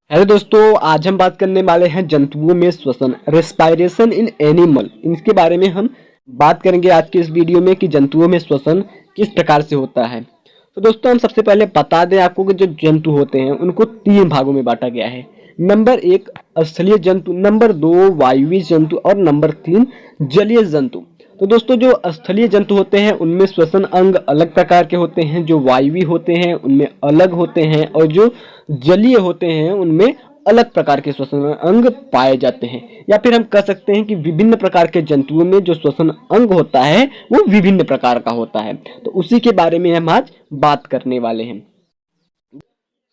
Hello दोस्तों, आज हम बात करने वाले हैं जंतुओं में श्वसन रेस्पायरेशन इन एनिमल। इसके बारे में हम बात करेंगे आज के इस वीडियो में कि जंतुओं में श्वसन किस प्रकार से होता है। तो दोस्तों, हम सबसे पहले बता दें आपको कि जो जंतु होते हैं उनको तीन भागों में बांटा गया है। नंबर एक स्थलीय जंतु, नंबर दो वायुवीय जंतु और नंबर तीन जलीय जंतु। तो दोस्तों, जो स्थलीय जंतु होते हैं उनमें श्वसन अंग अलग प्रकार के होते हैं, जो वायुवीय होते हैं उनमें अलग होते हैं और जो जलीय होते हैं उनमें अलग प्रकार के श्वसन अंग पाए जाते हैं। या फिर हम कह सकते हैं कि विभिन्न प्रकार के जंतुओं में जो श्वसन अंग होता है वो विभिन्न प्रकार का होता है। तो उसी के बारे में हम आज बात करने वाले हैं।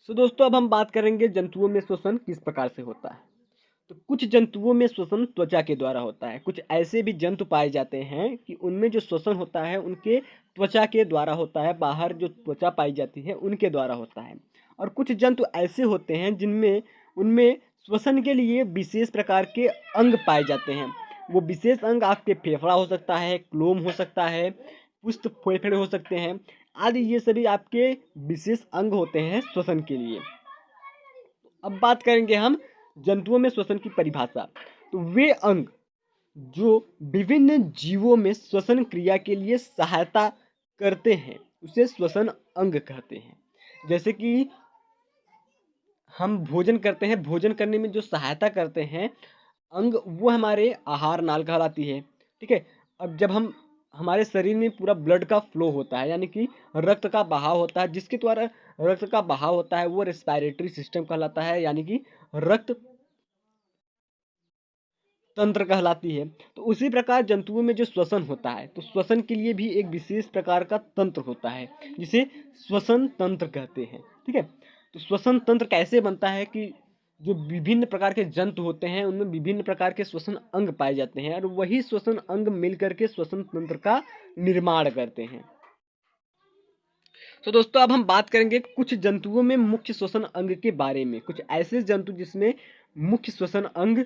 तो दोस्तों, अब हम बात करेंगे जंतुओं में श्वसन किस प्रकार से होता है। तो कुछ जंतुओं में श्वसन त्वचा के द्वारा होता है। कुछ ऐसे भी जंतु पाए जाते हैं कि उनमें जो श्वसन होता है उनके त्वचा के द्वारा होता है, बाहर जो त्वचा पाई जाती है उनके द्वारा होता है। और कुछ जंतु ऐसे होते हैं जिनमें उनमें श्वसन के लिए विशेष प्रकार के अंग पाए जाते हैं। वो विशेष अंग आपके फेफड़ा हो सकता है, क्लोम हो सकता है, पुष्ट फेफड़े हो सकते हैं आदि। ये सभी आपके विशेष अंग होते हैं श्वसन के लिए। अब बात करेंगे हम जंतुओं में श्वसन की परिभाषा। तो वे अंग जो विभिन्न जीवों में श्वसन क्रिया के लिए सहायता करते हैं उसे श्वसन अंग कहते हैं। जैसे कि हम भोजन करते हैं, भोजन करने में जो सहायता करते हैं अंग वो हमारे आहार नाल कहलाती है। ठीक है। अब जब हम हमारे शरीर में पूरा ब्लड का फ्लो होता है, यानी कि रक्त का बहाव होता है, जिसके द्वारा रक्त का बहाव होता है वो रेस्पिरेटरी सिस्टम कहलाता है, यानी कि रक्त तंत्र कहलाती है। तो उसी प्रकार जंतुओं में जो श्वसन होता है तो श्वसन के लिए भी एक विशेष प्रकार का तंत्र होता है जिसे श्वसन तंत्र कहते हैं। ठीक है। तो श्वसन तंत्र कैसे बनता है कि जो विभिन्न प्रकार के जंतु होते हैं उनमें विभिन्न प्रकार के श्वसन अंग पाए जाते हैं और वही श्वसन अंग मिलकर के श्वसन तंत्र का निर्माण करते हैं। तो दोस्तों, अब हम बात करेंगे कुछ जंतुओं में मुख्य श्वसन अंग के बारे में। कुछ ऐसे जंतु जिसमें मुख्य श्वसन अंग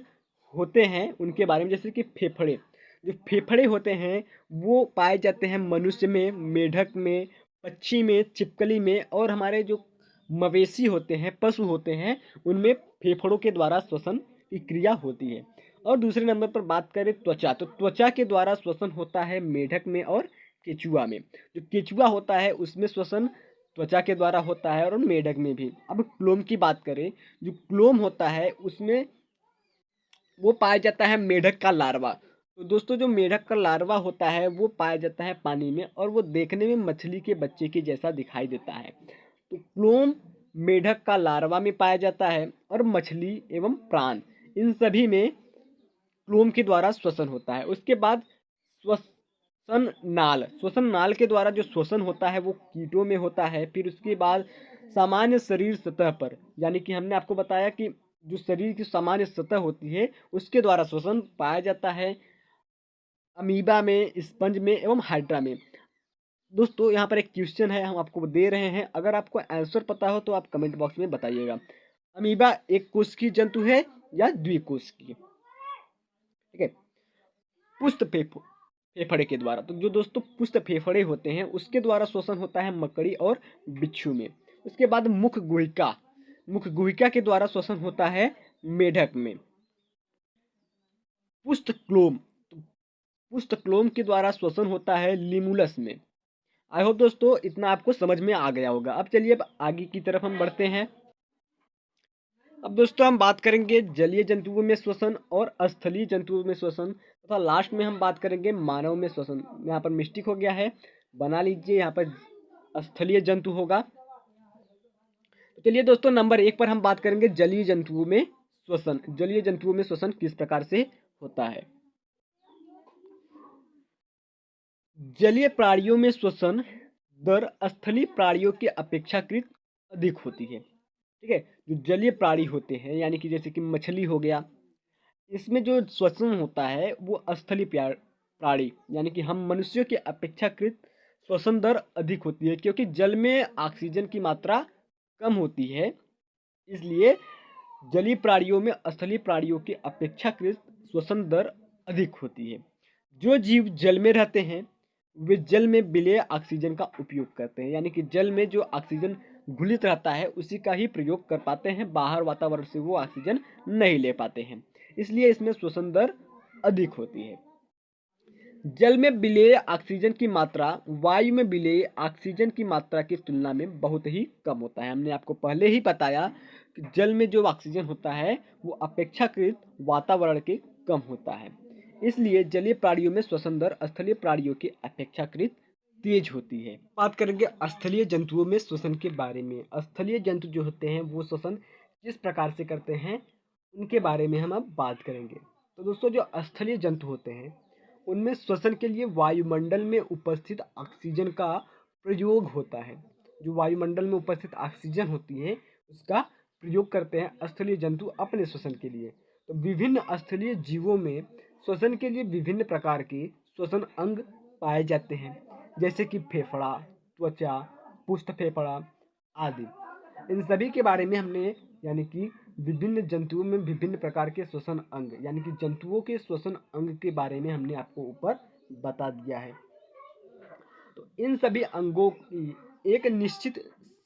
होते हैं उनके बारे में, जैसे कि फेफड़े। जो फेफड़े होते हैं वो पाए जाते हैं मनुष्य में, मेढक में, पक्षी में, छिपकली में, और हमारे जो मवेशी होते हैं, पशु होते हैं, उनमें फेफड़ों के द्वारा श्वसन की क्रिया होती है। और दूसरे नंबर पर बात करें त्वचा, तो त्वचा के द्वारा श्वसन होता है मेढक में और केचुआ में। जो केचुआ होता है उसमें श्वसन त्वचा के द्वारा होता है और मेढक में भी। अब क्लोम की बात करें, जो क्लोम होता है उसमें वो पाया जाता है मेढक का लार्वा। तो दोस्तों, जो मेढक का लार्वा होता है वो पाया जाता है पानी में और वो देखने में मछली के बच्चे के जैसा दिखाई देता है। तो क्लोम मेढक का लार्वा में पाया जाता है और मछली एवं प्राण इन सभी में क्लोम के द्वारा श्वसन होता है। उसके बाद श्वसन नाल के द्वारा जो श्वसन होता है वो कीटों में होता है। फिर उसके बाद सामान्य शरीर सतह पर, यानी कि हमने आपको बताया कि जो शरीर की सामान्य सतह होती है उसके द्वारा श्वसन पाया जाता है अमीबा में, स्पंज में एवं हाइड्रा में। दोस्तों, यहाँ पर एक क्वेश्चन है, हम आपको दे रहे हैं, अगर आपको आंसर पता हो तो आप कमेंट बॉक्स में बताइएगा। अमीबा एक कोशिकीय जंतु है या द्विकोशिकीय? ठीक है। पुष्ट फेफड़े के द्वारा, तो जो दोस्तों पुष्ट फेफड़े होते हैं उसके द्वारा श्वसन होता है मकड़ी और बिच्छू में। उसके बाद मुख गुहिका के द्वारा श्वसन होता है मेढक में। पुष्ट क्लोम, पुष्ट क्लोम के द्वारा श्वसन होता है लिमुलस में। आई होप दोस्तों इतना आपको समझ में आ गया होगा। अब चलिए अब आगे की तरफ हम बढ़ते हैं। अब दोस्तों, हम बात करेंगे जलीय जंतुओं में श्वसन और स्थलीय जंतुओं में श्वसन तथा लास्ट में हम बात करेंगे मानव में श्वसन। यहाँ पर मिस्टेक हो गया है, बना लीजिए, यहाँ पर स्थलीय जंतु होगा। तो चलिए दोस्तों, नंबर एक पर हम बात करेंगे जलीय जंतुओं में श्वसन। जलीय जंतुओं में श्वसन किस प्रकार से होता है। जलीय प्राणियों में श्वसन दर स्थलीय प्राणियों की अपेक्षाकृत अधिक होती है। ठीक है। जो जलीय प्राणी होते हैं, यानी कि जैसे कि मछली हो गया, इसमें जो श्वसन होता है वो स्थलीय प्राणी यानी कि हम मनुष्यों की अपेक्षाकृत श्वसन दर अधिक होती है, क्योंकि जल में ऑक्सीजन की मात्रा कम होती है, इसलिए जलीय प्राणियों में स्थलीय प्राणियों की अपेक्षाकृत श्वसन दर अधिक होती है। जो जीव जल में रहते हैं वे जल में विलेय ऑक्सीजन का उपयोग करते हैं, यानी कि जल में जो ऑक्सीजन घुलित रहता है उसी का ही प्रयोग कर पाते हैं, बाहर वातावरण से वो ऑक्सीजन नहीं ले पाते हैं, इसलिए इसमें श्वसन दर अधिक होती है। जल में विलेय ऑक्सीजन की मात्रा वायु में विलेय ऑक्सीजन की मात्रा की तुलना में बहुत ही कम होता है। हमने आपको पहले ही बताया कि जल में जो ऑक्सीजन होता है वो अपेक्षाकृत वातावरण के कम होता है, इसलिए जलीय प्राणियों में श्वसन दर स्थलीय प्राणियों की अपेक्षाकृत तेज होती है। बात करेंगे स्थलीय जंतुओं में श्वसन के बारे में। स्थलीय जंतु जो होते हैं वो श्वसन किस प्रकार से करते हैं उनके बारे में हम अब बात करेंगे। तो दोस्तों, जो स्थलीय जंतु होते हैं उनमें श्वसन के लिए वायुमंडल में उपस्थित ऑक्सीजन का प्रयोग होता है। जो वायुमंडल में उपस्थित ऑक्सीजन होती है उसका प्रयोग करते हैं स्थलीय जंतु अपने श्वसन के लिए। तो विभिन्न स्थलीय जीवों में श्वसन के लिए विभिन्न प्रकार के श्वसन अंग पाए जाते हैं, जैसे कि फेफड़ा, त्वचा, पुष्ट फेफड़ा आदि। इन सभी के बारे में हमने यानी कि विभिन्न जंतुओं में विभिन्न प्रकार के श्वसन अंग यानी कि जंतुओं के श्वसन अंग के बारे में हमने आपको ऊपर बता दिया है। तो इन सभी अंगों की एक निश्चित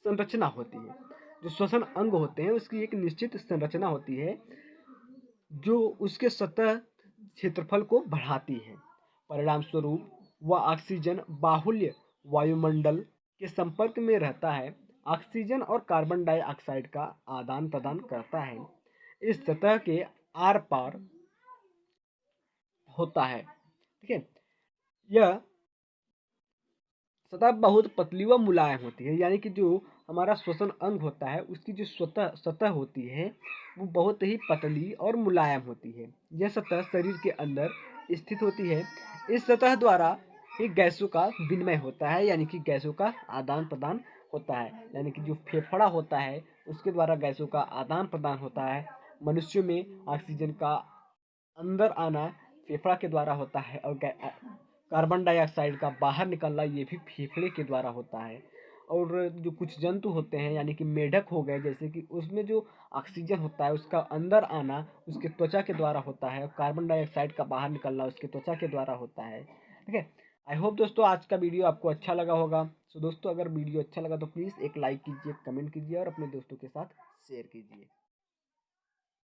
संरचना होती है। जो श्वसन अंग होते हैं उसकी एक निश्चित संरचना होती है जो उसके सतह क्षेत्रफल को बढ़ाती है। परिणाम स्वरूप वह ऑक्सीजन बाहुल्य वायुमंडल के संपर्क में रहता है, ऑक्सीजन और कार्बन डाइऑक्साइड का आदान प्रदान करता है, इस सतह के आर पार होता है। ठीक है, यह सतह बहुत पतली व मुलायम होती है, यानी कि जो हमारा श्वसन अंग होता है उसकी जो सतह होती है वो बहुत ही पतली और मुलायम होती है। यह सतह शरीर के अंदर स्थित होती है। इस सतह द्वारा ही गैसों का विनिमय होता है, यानी कि गैसों का आदान प्रदान होता है। यानी कि जो फेफड़ा होता है उसके द्वारा गैसों का आदान प्रदान होता है। मनुष्यों में ऑक्सीजन का अंदर आना फेफड़ा के द्वारा होता है और कार्बन डाइऑक्साइड का बाहर निकलना ये भी फेफड़े के द्वारा होता है। और जो कुछ जंतु होते हैं यानी कि मेढक हो गए, जैसे कि उसमें जो ऑक्सीजन होता है उसका अंदर आना उसके त्वचा के द्वारा होता है और कार्बन डाइऑक्साइड का बाहर निकलना उसके त्वचा के द्वारा होता है। ठीक है, आई होप दोस्तों आज का वीडियो आपको अच्छा लगा होगा। सो दोस्तों, अगर वीडियो अच्छा लगा तो प्लीज़ एक लाइक कीजिए, कमेंट कीजिए और अपने दोस्तों के साथ शेयर कीजिए।